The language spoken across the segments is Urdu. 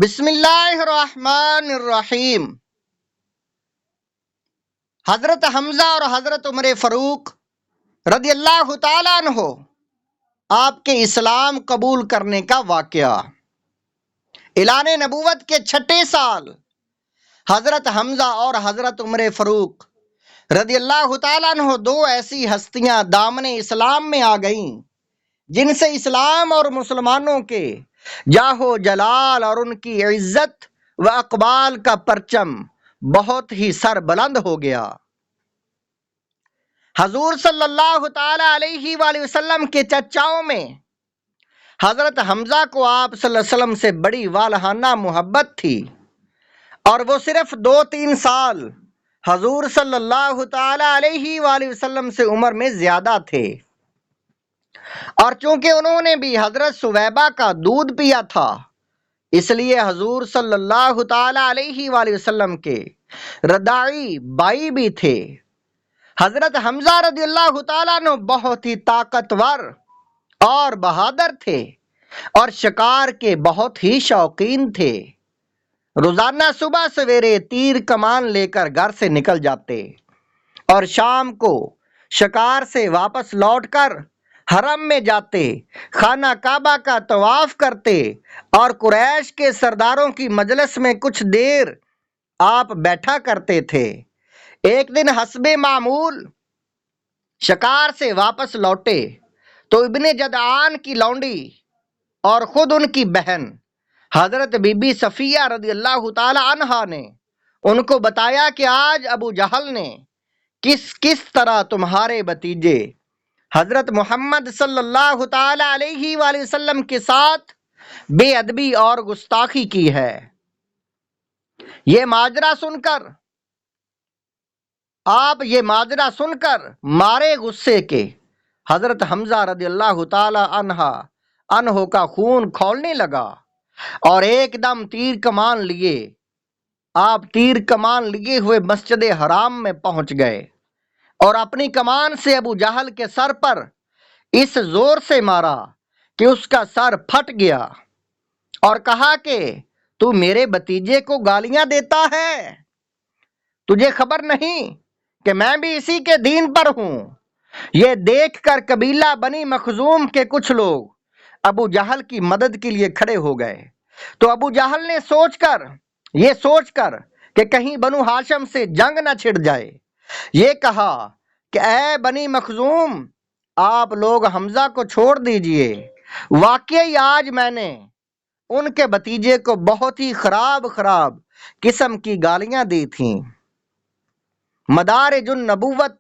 بسم اللہ الرحمن الرحیم۔ حضرت حمزہ اور حضرت عمر فاروق رضی اللہ تعالیٰ عنہ آپ کے اسلام قبول کرنے کا واقعہ۔ اعلان نبوت کے 6 سال حضرت حمزہ اور حضرت عمر فاروق رضی اللہ تعالیٰ عنہ 2 ایسی ہستیاں دامن اسلام میں آ گئیں جن سے اسلام اور مسلمانوں کے جاہ و جلال اور ان کی عزت و اقبال کا پرچم بہت ہی سر بلند ہو گیا۔ حضور صلی اللہ تعالی علیہ وآلہ وسلم کے چچاؤں میں حضرت حمزہ کو آپ صلی اللہ علیہ وسلم سے بڑی والہانہ محبت تھی، اور وہ صرف 2-3 سال حضور صلی اللہ تعالی علیہ وآلہ وسلم سے عمر میں زیادہ تھے، اور چونکہ انہوں نے بھی حضرت سویبہ کا دودھ پیا تھا، اس لیے حضور صلی اللہ تعالی علیہ وآلہ وسلم کے رضاعی بائی بھی تھے۔ حضرت حمزہ رضی اللہ تعالیٰ عنہ بہت ہی طاقتور اور بہادر تھے، اور شکار کے بہت ہی شوقین تھے۔ روزانہ صبح سویرے تیر کمان لے کر گھر سے نکل جاتے، اور شام کو شکار سے واپس لوٹ کر حرم میں جاتے، خانہ کعبہ کا طواف کرتے، اور قریش کے سرداروں کی مجلس میں کچھ دیر آپ بیٹھا کرتے تھے۔ ایک دن حسب معمول شکار سے واپس لوٹے تو ابن جدعان کی لونڈی اور خود ان کی بہن حضرت بی بی صفیہ رضی اللہ تعالی عنہا نے ان کو بتایا کہ آج ابو جہل نے کس طرح تمہارے بھتیجے حضرت محمد صلی اللہ تعالی علیہ وآلہ وسلم کے ساتھ بے ادبی اور گستاخی کی ہے۔ یہ ماجرا سن کر مارے غصے کے حضرت حمزہ رضی اللہ تعالی عنہ کا خون کھولنے لگا، اور ایک دم تیر کمان لیے ہوئے مسجد حرام میں پہنچ گئے، اور اپنی کمان سے ابو جہل کے سر پر اس زور سے مارا کہ اس کا سر پھٹ گیا، اور کہا کہ تو میرے بھتیجے کو گالیاں دیتا ہے، تجھے خبر نہیں کہ میں بھی اسی کے دین پر ہوں۔ یہ دیکھ کر قبیلہ بنی مخزوم کے کچھ لوگ ابو جہل کی مدد کے لیے کھڑے ہو گئے، تو ابو جہل نے سوچ کر کہ کہیں بنو ہاشم سے جنگ نہ چھڑ جائے، یہ کہا کہ اے بنی مخزوم، آپ لوگ حمزہ کو چھوڑ دیجئے۔ واقعی آج میں نے ان کے بھتیجے کو بہت ہی خراب قسم کی گالیاں دی تھیں۔ مدارج النبوت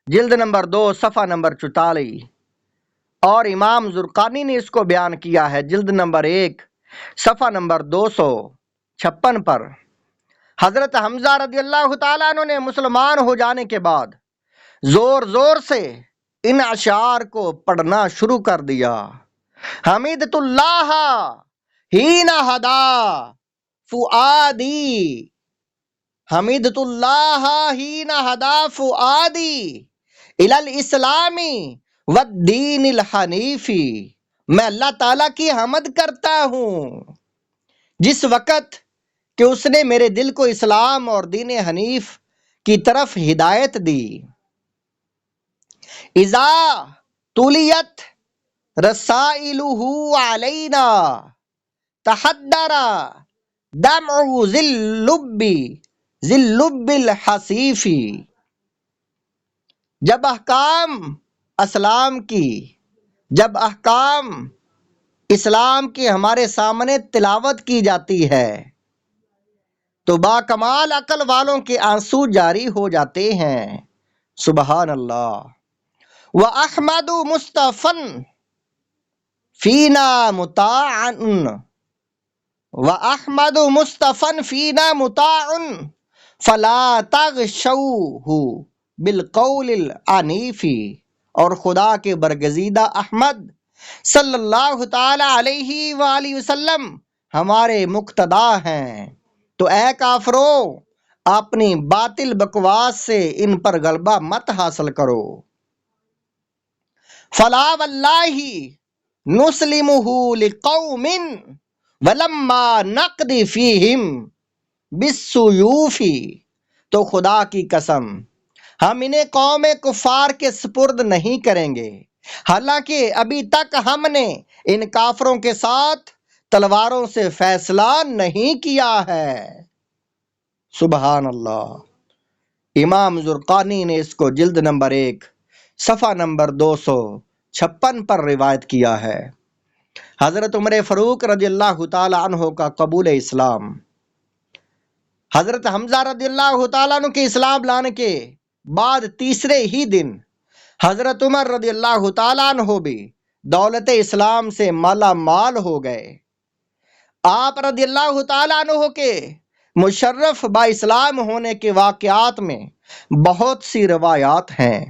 جلد نمبر 2 صفحہ نمبر 44، اور امام زرقانی نے اس کو بیان کیا ہے جلد نمبر 1 صفحہ نمبر 256 پر۔ حضرت حمزہ رضی اللہ تعالیٰ عنہ نے مسلمان ہو جانے کے بعد زور سے ان اشعار کو پڑھنا شروع کر دیا۔ حمیدۃ اللہ حین ہدا فؤادی، حمیدۃ اللہ حین ہدا فؤادی الی الاسلام والدین الحنیفی، میں اللہ تعالیٰ کی حمد کرتا ہوں جس وقت کہ اس نے میرے دل کو اسلام اور دین حنیف کی طرف ہدایت دی۔ اذا تولیت رسائلہ علینا تحدر دمع ذی اللب الحصیفی، جب احکام اسلام کی ہمارے سامنے تلاوت کی جاتی ہے تو باکمال عقل والوں کے آنسو جاری ہو جاتے ہیں۔ سبحان اللہ۔ وَأَحْمَدُ مُصْطَفًى فِينَا مُطَاعٌ فَلَا تَغْشَوْهُ بِالْقَوْلِ الْعَنِيفِ، اور خدا کے برگزیدہ احمد صلی اللہ تعالی علیہ وآلہ وسلم ہمارے مقتدا ہیں، تو اے کافرو اپنی باطل بکواس سے ان پر غلبہ مت حاصل کرو۔ فلا واللہ نسلمہ لقوم ولما نقضی فیہم بالسیوفی، تو خدا کی قسم ہم انہیں قوم کفار کے سپرد نہیں کریں گے، حالانکہ ابھی تک ہم نے ان کافروں کے ساتھ تلواروں سے فیصلہ نہیں کیا ہے۔ سبحان اللہ۔ امام زرقانی نے اس کو جلد نمبر 1 صفحہ نمبر 256 پر روایت کیا ہے۔ حضرت عمر فاروق رضی اللہ تعالی عنہ کا قبول اسلام۔ حضرت حمزہ رضی اللہ تعالیٰ عنہ کے اسلام لانے کے بعد تیسرے ہی دن حضرت عمر رضی اللہ تعالیٰ عنہ بھی دولت اسلام سے مالا مال ہو گئے۔ آپ رضی اللہ تعالیٰ عنہ کے مشرف با اسلام ہونے کے واقعات میں بہت سی روایات ہیں۔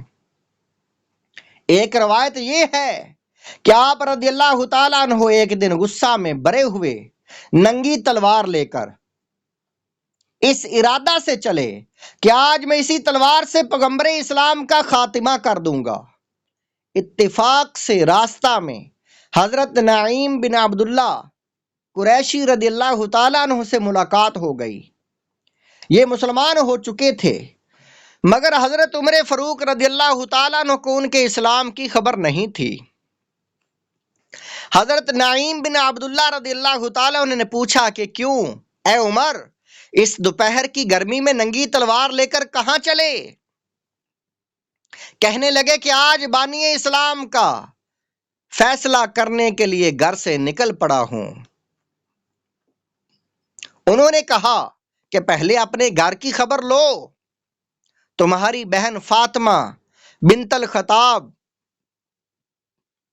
ایک روایت یہ ہے کہ آپ رضی اللہ تعالیٰ عنہ ایک دن غصہ میں بھرے ہوئے ننگی تلوار لے کر اس ارادہ سے چلے کہ آج میں اسی تلوار سے پیغمبر اسلام کا خاتمہ کر دوں گا۔ اتفاق سے راستہ میں حضرت نعیم بن عبداللہ قریشی رضی اللہ تعالیٰ عنہ سے ملاقات ہو گئی۔ یہ مسلمان ہو چکے تھے، مگر حضرت عمر فاروق رضی اللہ تعالیٰ عنہ کو ان کے اسلام کی خبر نہیں تھی۔ حضرت نعیم بن عبداللہ رضی اللہ تعالیٰ عنہ نے پوچھا کہ کیوں اے عمر، اس دوپہر کی گرمی میں ننگی تلوار لے کر کہاں چلے؟ کہنے لگے کہ آج بانی اسلام کا فیصلہ کرنے کے لیے گھر سے نکل پڑا ہوں۔ انہوں نے کہا کہ پہلے اپنے گھر کی خبر لو۔ تمہاری بہن فاطمہ بنت الخطاب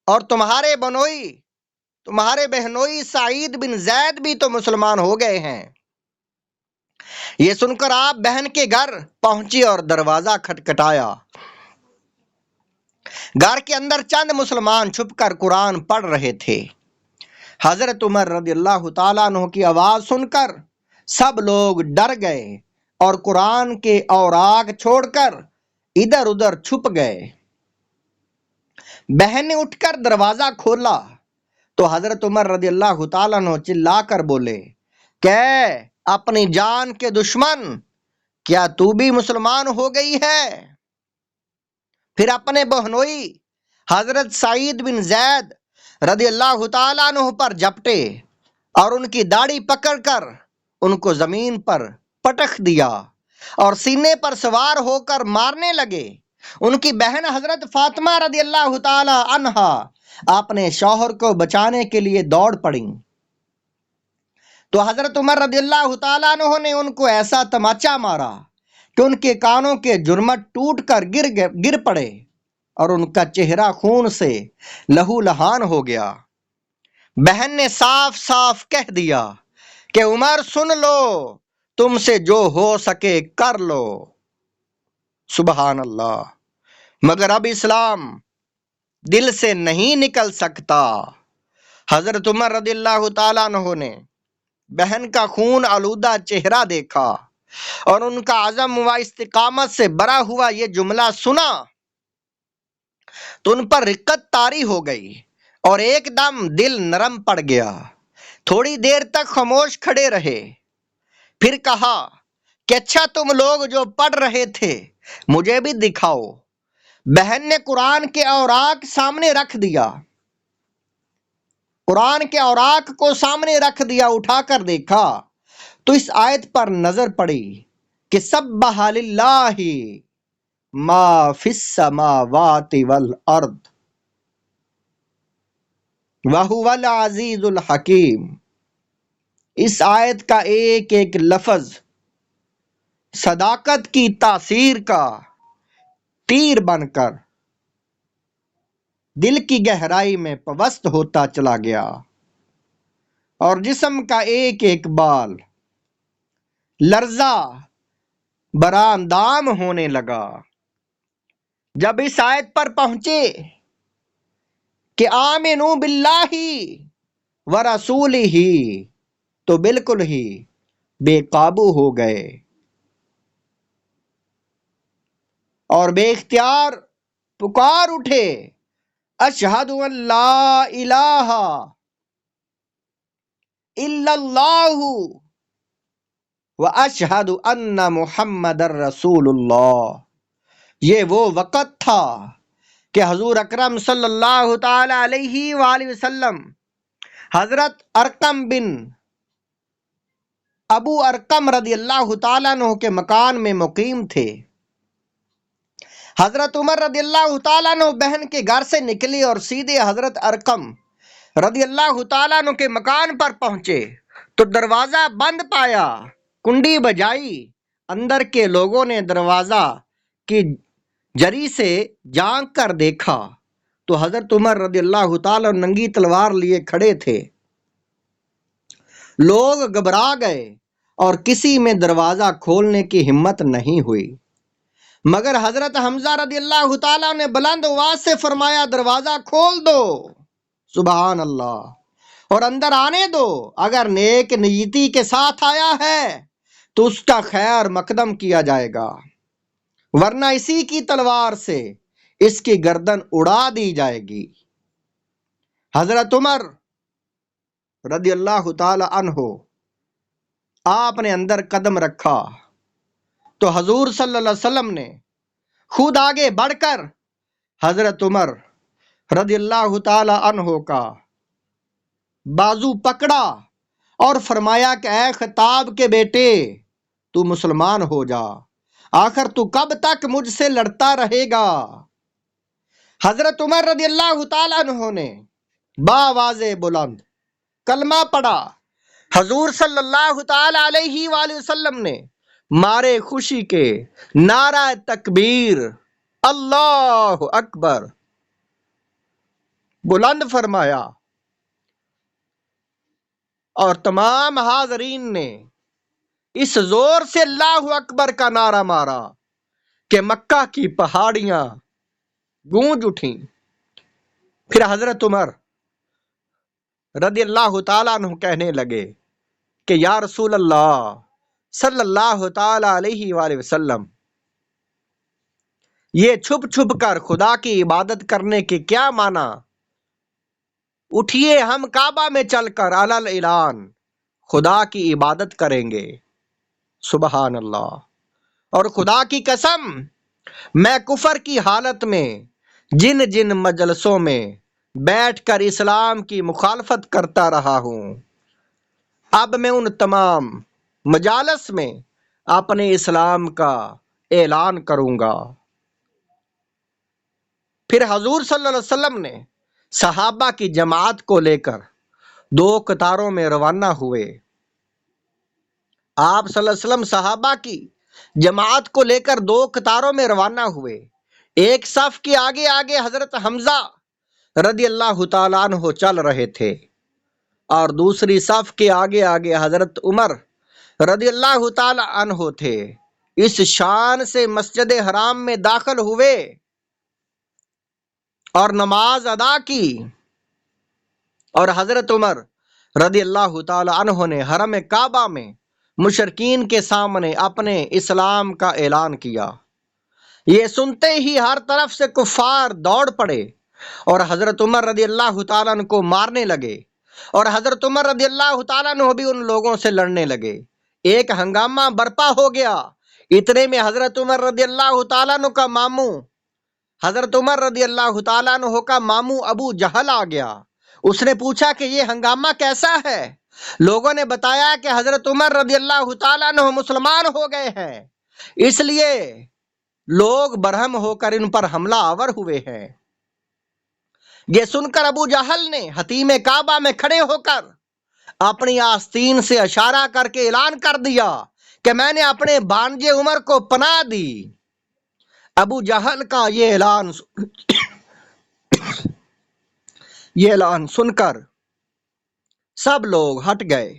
اور تمہارے بہنوئی سعید بن زید بھی تو مسلمان ہو گئے ہیں۔ یہ سن کر آپ بہن کے گھر پہنچی اور دروازہ کھٹکھٹایا۔ گھر کے اندر چند مسلمان چھپ کر قرآن پڑھ رہے تھے۔ حضرت عمر رضی اللہ تعالیٰ عنہ کی آواز سن کر سب لوگ ڈر گئے اور قرآن کے اوراق چھوڑ کر ادھر ادھر چھپ گئے۔ بہن نے اٹھ کر دروازہ کھولا تو حضرت عمر رضی اللہ تعالیٰ عنہ چلا کر بولے کہ اپنی جان کے دشمن، کیا تو بھی مسلمان ہو گئی ہے؟ پھر اپنے بہنوئی حضرت سعید بن زید رضی اللہ تعالیٰ عنہ پر جھپٹے اور ان کی داڑھی پکڑ کر ان کو زمین پر پٹخ دیا اور سینے پر سوار ہو کر مارنے لگے۔ ان کی بہن حضرت فاطمہ رضی اللہ تعالی عنہا اپنے شوہر کو بچانے کے لیے دوڑ پڑیں، تو حضرت عمر رضی اللہ تعالیٰ عنہ نے ان کو ایسا تماچا مارا کہ ان کے کانوں کے جرمٹ ٹوٹ کر گر پڑے اور ان کا چہرہ خون سے لہو لہان ہو گیا۔ بہن نے صاف صاف کہہ دیا کہ عمر سن لو، تم سے جو ہو سکے کر لو۔ سبحان اللہ۔ مگر اب اسلام دل سے نہیں نکل سکتا۔ حضرت عمر رضی اللہ تعالیٰ عنہ نے بہن کا خون آلودہ چہرہ دیکھا اور ان کا عزم و استقامت سے بھرا ہوا یہ جملہ سنا تو ان پر رقت طاری ہو گئی اور ایک دم دل نرم پڑ گیا۔ تھوڑی دیر تک خاموش کھڑے رہے، پھر کہا کہ اچھا تم لوگ جو پڑھ رہے تھے مجھے بھی دکھاؤ۔ بہن نے قرآن کے اوراق سامنے رکھ دیا، قرآن کے اوراق کو سامنے رکھ دیا، اٹھا کر دیکھا تو اس آیت پر نظر پڑی کہ سبح للہ ما فی السماوات والارض وہو العزیز الحکیم۔ اس آیت کا ایک ایک لفظ صداقت کی تاثیر کا تیر بن کر دل کی گہرائی میں پوست ہوتا چلا گیا اور جسم کا ایک ایک بال لرزہ براندام ہونے لگا۔ جب اس آیت پر پہنچے کہ آمنو باللہ ورسولہ، تو بالکل ہی بے قابو ہو گئے اور بے اختیار پکار اٹھے، اشہد ان لا الہ الا اللہ واشہد ان محمد رسول اللہ۔ یہ وہ وقت تھا کہ حضور اکرم صلی اللہ تعالی علیہ وآلہ وسلم حضرت ارقم بن ابو ارقم رضی اللہ تعالیٰ عنہ کے مکان میں مقیم تھے۔ حضرت عمر رضی اللہ تعالیٰ عنہ بہن کے گھر سے نکلی اور سیدھے حضرت ارقم رضی اللہ تعالیٰ عنہ کے مکان پر پہنچے تو دروازہ بند پایا، کنڈی بجائی، اندر کے لوگوں نے دروازہ کی جری سے جھانک کر دیکھا تو حضرت عمر رضی اللہ تعالیٰ ننگی تلوار لیے کھڑے تھے۔ لوگ گھبرا گئے اور کسی میں دروازہ کھولنے کی ہمت نہیں ہوئی، مگر حضرت حمزہ رضی اللہ تعالیٰ نے بلند آواز سے فرمایا دروازہ کھول دو، سبحان اللہ، اور اندر آنے دو، اگر نیک نیتی کے ساتھ آیا ہے تو اس کا خیر مقدم کیا جائے گا، ورنہ اسی کی تلوار سے اس کی گردن اڑا دی جائے گی۔ حضرت عمر رضی اللہ تعالی عنہ آپ نے اندر قدم رکھا تو حضور صلی اللہ علیہ وسلم نے خود آگے بڑھ کر حضرت عمر رضی اللہ تعالی عنہ کا بازو پکڑا اور فرمایا کہ اے خطاب کے بیٹے، تو مسلمان ہو جا، آخر تو کب تک مجھ سے لڑتا رہے گا؟ حضرت عمر رضی اللہ تعالی عنہ نے باواز بلند کلمہ پڑھا۔ حضور صلی اللہ تعالی علیہ وآلہ وسلم نے مارے خوشی کے نعرہ تکبیر اللہ اکبر بلند فرمایا اور تمام حاضرین نے اس زور سے اللہ اکبر کا نعرہ مارا کہ مکہ کی پہاڑیاں گونج اٹھیں۔ پھر حضرت عمر رضی اللہ تعالیٰ عنہ کہنے لگے کہ یا رسول اللہ صلی اللہ تعالی علیہ وآلہ وسلم، یہ چھپ چھپ کر خدا کی عبادت کرنے کے کیا معنی؟ اٹھیے، ہم کعبہ میں چل کر علل اعلان خدا کی عبادت کریں گے۔ سبحان اللہ، اور خدا کی قسم، میں کفر کی حالت میں جن مجلسوں میں بیٹھ کر اسلام کی مخالفت کرتا رہا ہوں، اب میں ان تمام مجالس میں اپنے اسلام کا اعلان کروں گا۔ پھر حضور صلی اللہ علیہ وسلم نے صحابہ کی جماعت کو لے کر 2 قطاروں میں روانہ ہوئے۔ آپ صلی اللہ علیہ وسلم صحابہ کی جماعت کو لے کر 2 قطاروں میں روانہ ہوئے۔ ایک صف کے آگے آگے حضرت حمزہ رضی اللہ تعالیٰ عنہ چل رہے تھے اور دوسری صف کے آگے آگے حضرت عمر رضی اللہ تعالیٰ عنہ تھے۔ اس شان سے مسجد حرام میں داخل ہوئے اور نماز ادا کی، اور حضرت عمر رضی اللہ تعالی عنہ نے حرم کعبہ میں مشرکین کے سامنے اپنے اسلام کا اعلان کیا۔ یہ سنتے ہی ہر طرف سے کفار دوڑ پڑے اور حضرت عمر رضی اللہ تعالیٰ عنہ کو مارنے لگے، اور حضرت عمر رضی اللہ تعالیٰ عنہ بھی ان لوگوں سے لڑنے لگے۔ ایک ہنگامہ برپا ہو گیا۔ اتنے میں حضرت عمر رضی اللہ تعالیٰ عنہ کا ماموں حضرت عمر رضی اللہ تعالیٰ عنہ کا ماموں ابو جہل آ گیا۔ اس نے پوچھا کہ یہ ہنگامہ کیسا ہے؟ لوگوں نے بتایا کہ حضرت عمر رضی اللہ تعالیٰ عنہ مسلمان ہو گئے ہیں، اس لیے لوگ برہم ہو کر ان پر حملہ آور ہوئے ہیں۔ یہ سن کر ابو جہل نے حتیم کعبہ میں کھڑے ہو کر اپنی آستین سے اشارہ کر کے اعلان کر دیا کہ میں نے اپنے بھانجے عمر کو پناہ دی۔ ابو جہل کا یہ اعلان سن کر سب لوگ ہٹ گئے۔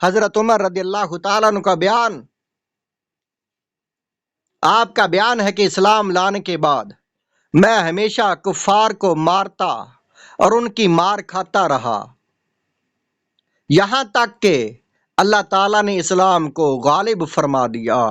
حضرت عمر رضی اللہ تعالیٰ عنہ کا بیان، آپ کا بیان ہے کہ اسلام لانے کے بعد میں ہمیشہ کفار کو مارتا اور ان کی مار کھاتا رہا، یہاں تک کہ اللہ تعالیٰ نے اسلام کو غالب فرما دیا۔